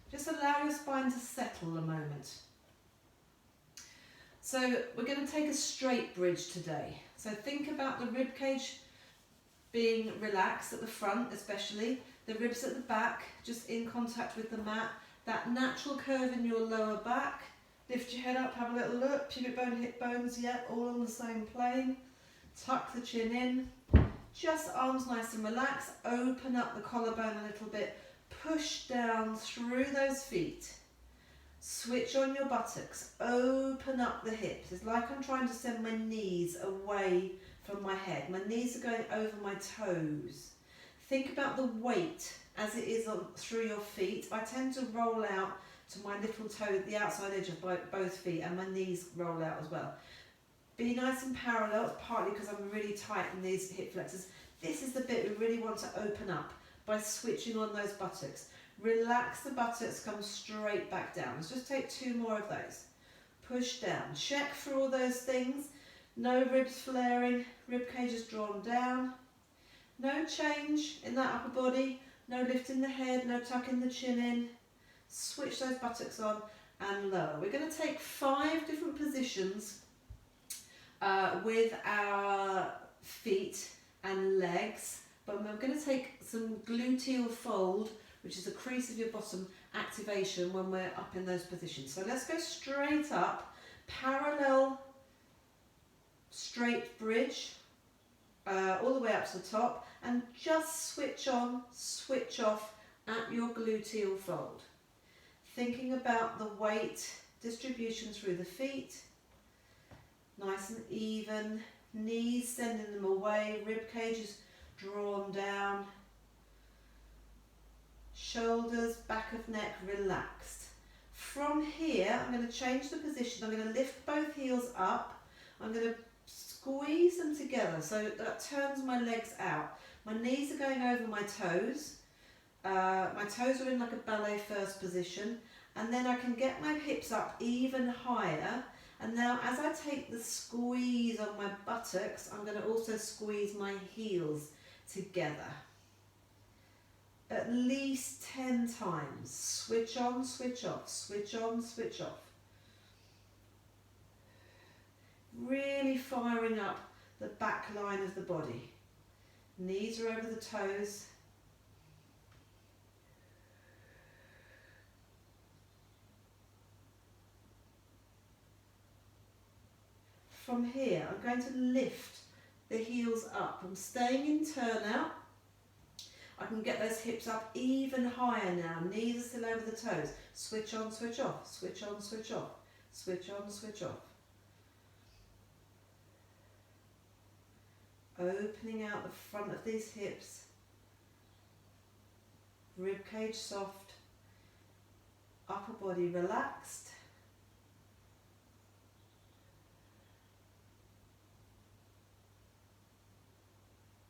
Speaker 1: Just allow your spine to settle a moment. So we're going to take a straight bridge today. So think about the rib cage being relaxed at the front, especially the ribs at the back, just in contact with the mat. That natural curve in your lower back. Lift your head up, have a little look. Pubic bone, hip bones, yeah, all on the same plane. Tuck the chin in. Just arms nice and relaxed. Open up the collarbone a little bit. Push down through those feet. Switch on your buttocks. Open up the hips. It's like I'm trying to send my knees away from my head. My knees are going over my toes. Think about the weight as it is through your feet. I tend to roll out to my little toe, the outside edge of both feet, and my knees roll out as well. Be nice and parallel. It's partly because I'm really tight in these hip flexors. This is the bit we really want to open up by switching on those buttocks. Relax the buttocks, come straight back down. Let's just take 2 more of those. Push down. Check for all those things. No ribs flaring, rib cage is drawn down. No change in that upper body. No lifting the head, no tucking the chin in. Switch those buttocks on and lower. We're going to take 5 different positions with our feet and legs, but we're going to take some gluteal fold, which is the crease of your bottom, activation when we're up in those positions. So let's go straight up, parallel, straight bridge, all the way up to the top, and just switch on, switch off at your gluteal fold. Thinking about the weight distribution through the feet, nice and even, knees sending them away, rib cages drawn down, shoulders, back of neck relaxed. From here, I'm going to change the position. I'm going to lift both heels up. I'm going to squeeze them together so that turns my legs out. My knees are going over my toes. My toes are in like a ballet first position, and then I can get my hips up even higher. And now as I take the squeeze on my buttocks, I'm going to also squeeze my heels together. At least 10 times. Switch on, switch off, switch on, switch off. Really firing up the back line of the body. Knees are over the toes. From here, I'm going to lift the heels up. I'm staying in turnout. I can get those hips up even higher now. Knees are still over the toes. Switch on, switch off. Switch on, switch off. Switch on, switch off. Opening out the front of these hips. Rib cage soft. Upper body relaxed.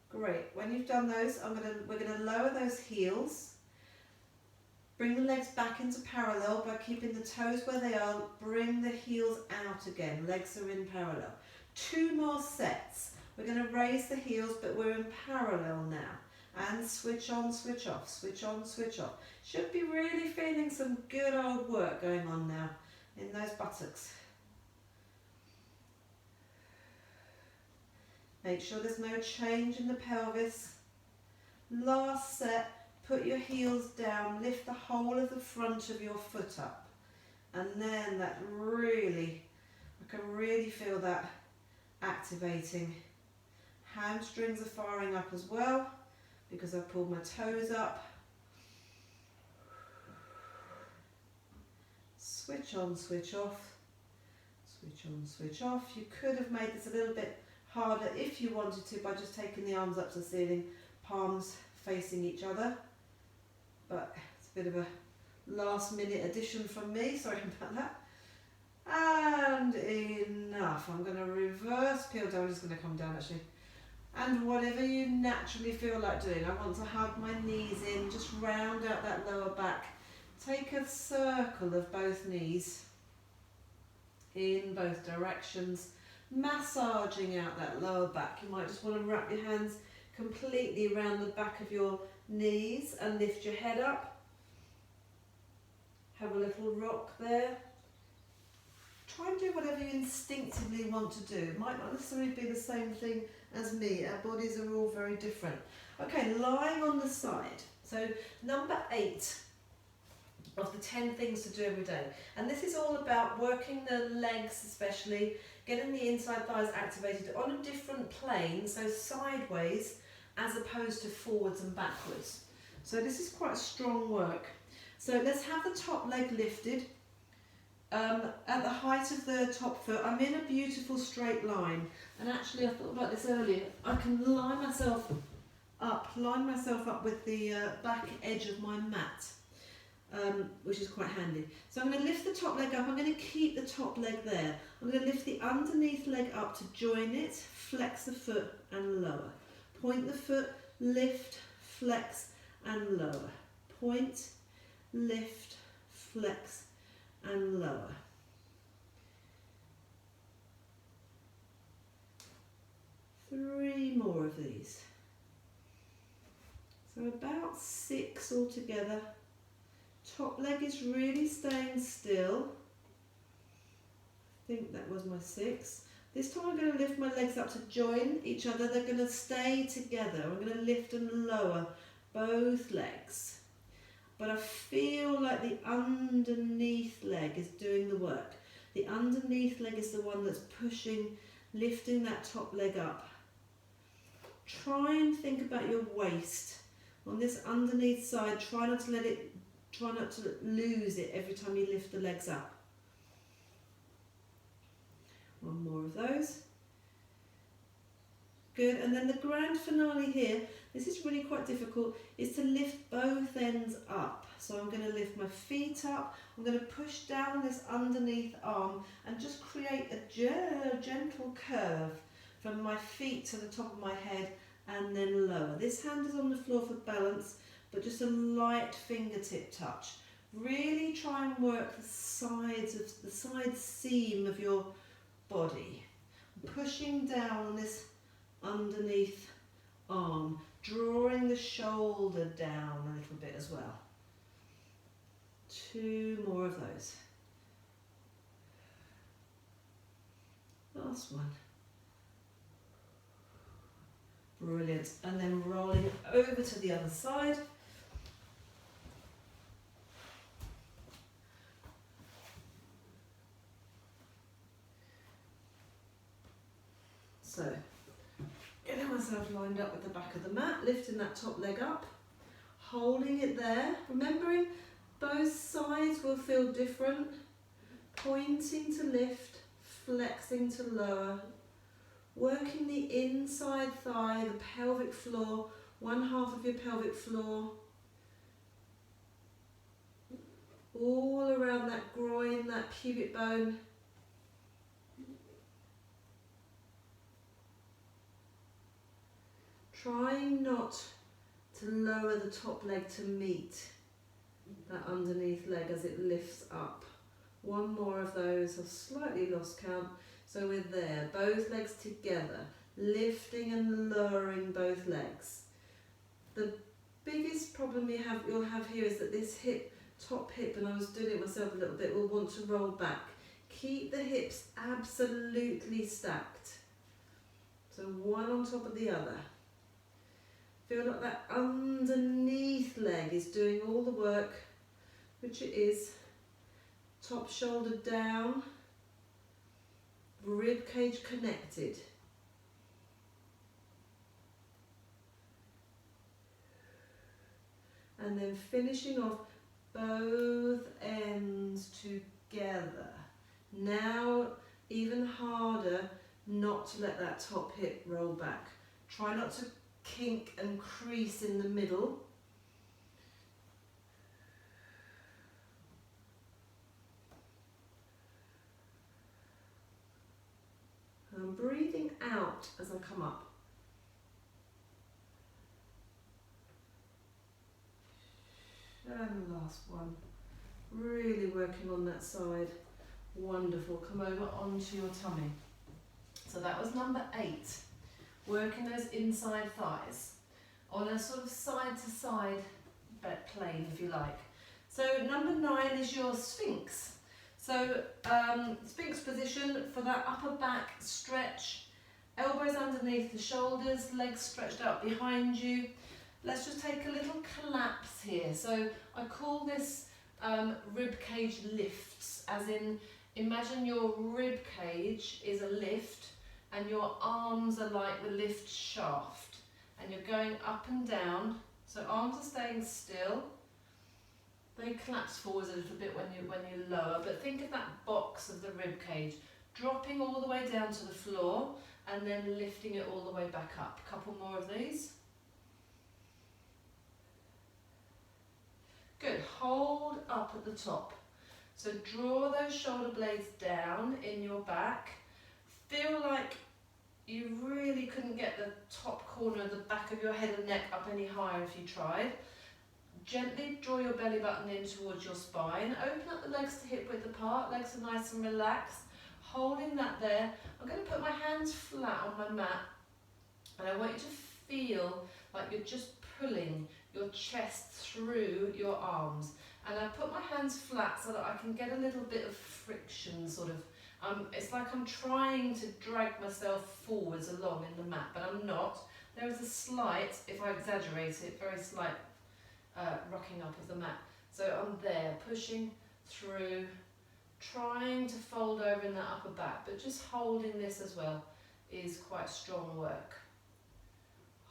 Speaker 1: Great. When you've done those, we're going to lower those heels. Bring the legs back into parallel by keeping the toes where they are. Bring the heels out again. Legs are in parallel. 2 more sets. We're going to raise the heels, but we're in parallel now. And switch on, switch off. Switch on, switch off. Should be really feeling some good old work going on now in those buttocks. Make sure there's no change in the pelvis. Last set, put your heels down, lift the whole of the front of your foot up. And then that really, I can really feel that activating. Hamstrings are firing up as well because I've pulled my toes up. Switch on, switch off. Switch on, switch off. You could have made this a little bit harder if you wanted to by just taking the arms up to the ceiling, palms facing each other, but it's a bit of a last minute addition from me, sorry about that. And enough. I'm going to reverse peel down, I'm just going to come down actually. And whatever you naturally feel like doing, I want to hug my knees in, just round out that lower back. Take a circle of both knees in both directions, massaging out that lower back. You might just want to wrap your hands completely around the back of your knees and lift your head up. Have a little rock there. Try and do whatever you instinctively want to do. It might not necessarily be the same thing as me. Our bodies are all very different. Okay, lying on the side. So number 8 of the 10 things to do every day. And this is all about working the legs especially, getting the inside thighs activated on a different plane, so sideways as opposed to forwards and backwards. So this is quite strong work. So let's have the top leg lifted. At the height of the top foot, I'm in a beautiful straight line. And actually, I thought about this earlier. I can line myself up with the back edge of my mat, which is quite handy. So I'm going to lift the top leg up. I'm going to keep the top leg there. I'm going to lift the underneath leg up to join it, flex the foot and lower. Point the foot, lift, flex and lower. Point, lift, flex and lower. Three more of these. So about 6 altogether. Top leg is really staying still. I think that was my 6. This time I'm going to lift my legs up to join each other. They're going to stay together. I'm going to lift and lower both legs. But I feel like the underneath leg is doing the work. The underneath leg is the one that's pushing, lifting that top leg up. Try and think about your waist. On this underneath side, try not to lose it every time you lift the legs up. One more of those. Good, and then the grand finale here, this is really quite difficult, is to lift both ends up. So I'm going to lift my feet up, I'm going to push down this underneath arm and just create a gentle curve from my feet to the top of my head and then lower. This hand is on the floor for balance, but just a light fingertip touch. Really try and work the side seam of your body. Pushing down on this underneath arm, drawing the shoulder down a little bit as well. 2 more of those. Last one. Brilliant. And then rolling over to the other side. So, getting myself lined up with the back of the mat, lifting that top leg up, holding it there, remembering both sides will feel different, pointing to lift, flexing to lower, working the inside thigh, the pelvic floor, one half of your pelvic floor, all around that groin, that pubic bone. Trying not to lower the top leg to meet that underneath leg as it lifts up. One more of those. I've slightly lost count. So we're there, both legs together, lifting and lowering both legs. The biggest problem you'll have here is that this top hip, and I was doing it myself a little bit, will want to roll back. Keep the hips absolutely stacked. So one on top of the other. Feel like that underneath leg is doing all the work, which it is. Top shoulder down, rib cage connected. And then finishing off both ends together. Now, even harder not to let that top hip roll back. Try not to kink and crease in the middle. And I'm breathing out as I come up. And the last one. Really working on that side. Wonderful. Come over onto your tummy. So that was number 8. Working those inside thighs on a sort of side to side plane, if you like. So number 9 is your Sphinx. So Sphinx position for that upper back stretch, elbows underneath the shoulders, legs stretched out behind you. Let's just take a little collapse here. So I call this rib cage lifts, as in imagine your rib cage is a lift and your arms are like the lift shaft and you're going up and down. So arms are staying still. They collapse forwards a little bit when you lower, but think of that box of the rib cage dropping all the way down to the floor and then lifting it all the way back up. A couple more of these. Good. Hold up at the top. So draw those shoulder blades down in your back. Feel like you really couldn't get the top corner of the back of your head and neck up any higher if you tried. Gently draw your belly button in towards your spine. Open up the legs to hip width apart. Legs are nice and relaxed. Holding that there. I'm going to put my hands flat on my mat and I want you to feel like you're just pulling your chest through your arms. And I put my hands flat so that I can get a little bit of friction sort of. It's like I'm trying to drag myself forwards along in the mat, but I'm not. There is a slight, if I exaggerate it, very slight rocking up of the mat. So I'm there, pushing through, trying to fold over in that upper back, but just holding this as well is quite strong work.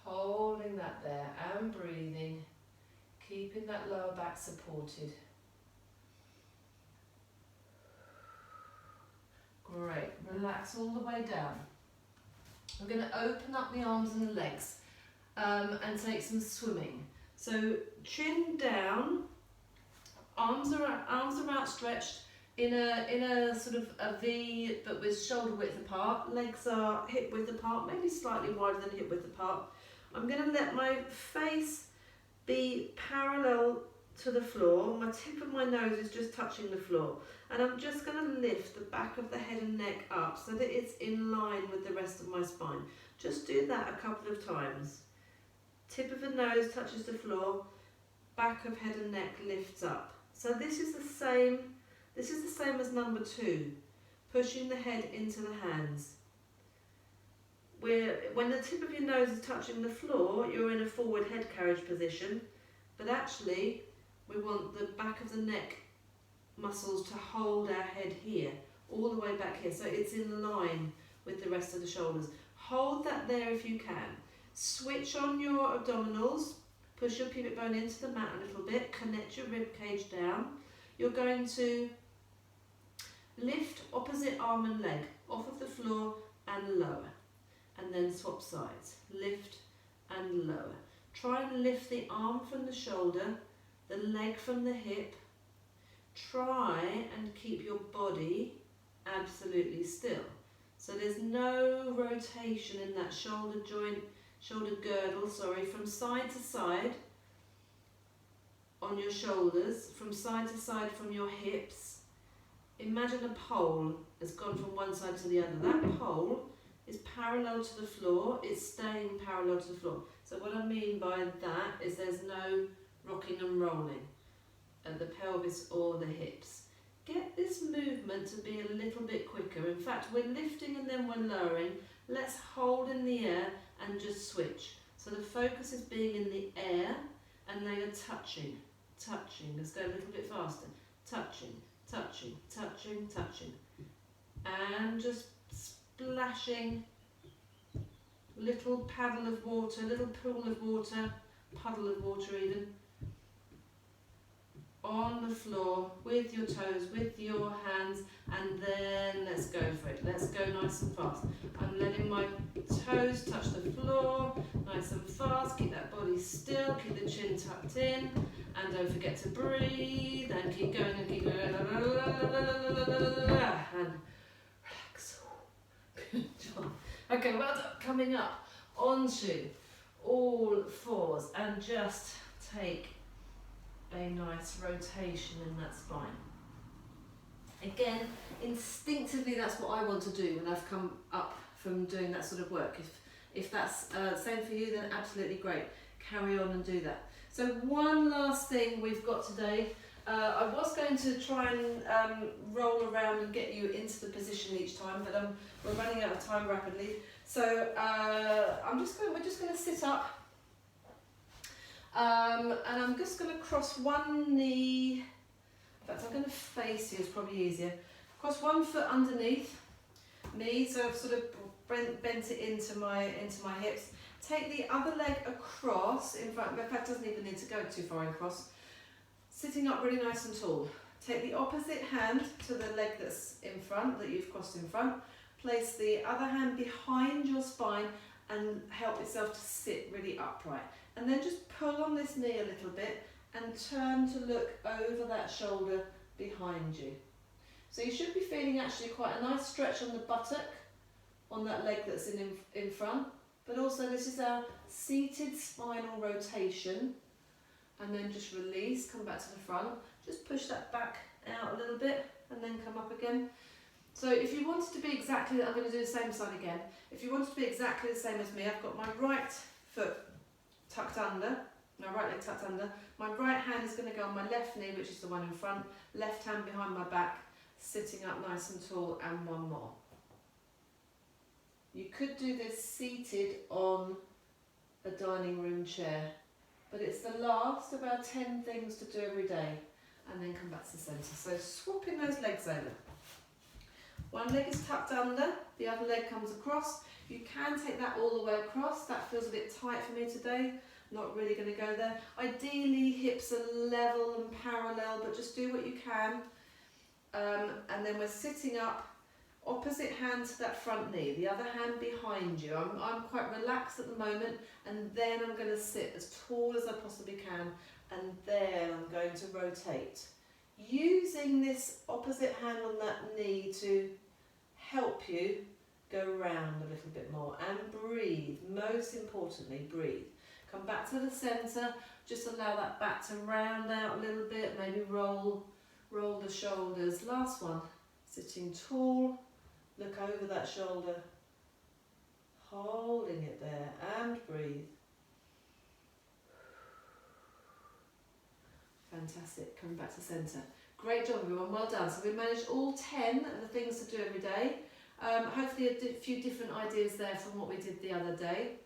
Speaker 1: Holding that there and breathing, keeping that lower back supported. Great, relax all the way down. I'm going to open up the arms and the legs and take some swimming. So chin down, arms are outstretched in a sort of a V, but with shoulder width apart. Legs are hip width apart, maybe slightly wider than hip width apart. I'm going to let my face be parallel to the floor. My tip of my nose is just touching the floor. And I'm just going to lift the back of the head and neck up so that it's in line with the rest of my spine. Just do that a couple of times. Tip of the nose touches the floor, back of head and neck lifts up. So this is the same as number 2, pushing the head into the hands. When the tip of your nose is touching the floor, you're in a forward head carriage position, but actually we want the back of the neck muscles to hold our head here, all the way back here, so it's in line with the rest of the shoulders. Hold that there if you can. Switch on your abdominals, push your pubic bone into the mat a little bit, connect your rib cage down. You're going to lift opposite arm and leg off of the floor and lower, and then swap sides. Lift and lower. Try and lift the arm from the shoulder, the leg from the hip. Try and keep your body absolutely still. So there's no rotation in that shoulder girdle, from side to side on your shoulders, from side to side from your hips. Imagine a pole has gone from one side to the other. That pole is parallel to the floor, it's staying parallel to the floor. So what I mean by that is there's no rocking and rolling at the pelvis or the hips. Get this movement to be a little bit quicker. In fact, we're lifting and then we're lowering. Let's hold in the air and just switch. So the focus is being in the air and they are touching. Let's go a little bit faster. Touching. And just splashing. Little paddle of water, little pool of water, puddle of water even. On the floor with your toes, with your hands, and then let's go for it. Let's go nice and fast. I'm letting my toes touch the floor,
Speaker 2: nice and fast. Keep that body still, keep the chin tucked in, and don't forget to breathe, and keep going and keep going, and relax. Good job. Okay, well done. Coming up onto all fours, and just take a nice rotation in that spine. Again, instinctively that's what I want to do when I've come up from doing that sort of work. If that's same for you, then absolutely great. Carry on and do that. So one last thing we've got today. I was going to try and roll around and get you into the position each time, but we're running out of time rapidly. So we're just going to sit up, and I'm just going to cross one knee. In fact, I'm going to face you, it's probably easier. Cross one foot underneath me, so I've sort of bent it into my hips. Take the other leg across in front. In fact, it doesn't even need to go too far across. Sitting up really nice and tall. Take the opposite hand to the leg that's in front, that you've crossed in front. Place the other hand behind your spine and help yourself to sit really upright. And then just pull on this knee a little bit and turn to look over that shoulder behind you. So you should be feeling actually quite a nice stretch on the buttock, on that leg that's in front. But also this is our seated spinal rotation. And then just release, come back to the front. Just push that back out a little bit and then come up again. So if you wanted to be exactly, I'm going to do the same side again. If you wanted to be exactly the same as me, I've got my right foot tucked under, my right leg tucked under. My right hand is going to go on my left knee, which is the one in front. Left hand behind my back, sitting up nice and tall, and one more. You could do this seated on a dining room chair, but it's the last of our 10 things to do every day, and then come back to the centre. So swapping those legs over. One leg is tucked under, the other leg comes across. You can take that all the way across. That feels a bit tight for me today. Not really going to go there. Ideally, hips are level and parallel, but just do what you can. And then we're sitting up, opposite hand to that front knee, the other hand behind you. I'm quite relaxed at the moment, and then I'm going to sit as tall as I possibly can, and then I'm going to rotate. Using this opposite hand on that knee to help you go round a little bit more, and breathe. Most importantly, breathe. Come back to the centre, just allow that back to round out a little bit, maybe roll the shoulders. Last one, sitting tall, look over that shoulder, holding it there, and breathe. Fantastic, coming back to centre. Great job everyone, well done. So we managed all 10 of the things to do every day. Hopefully a few different ideas there from what we did the other day.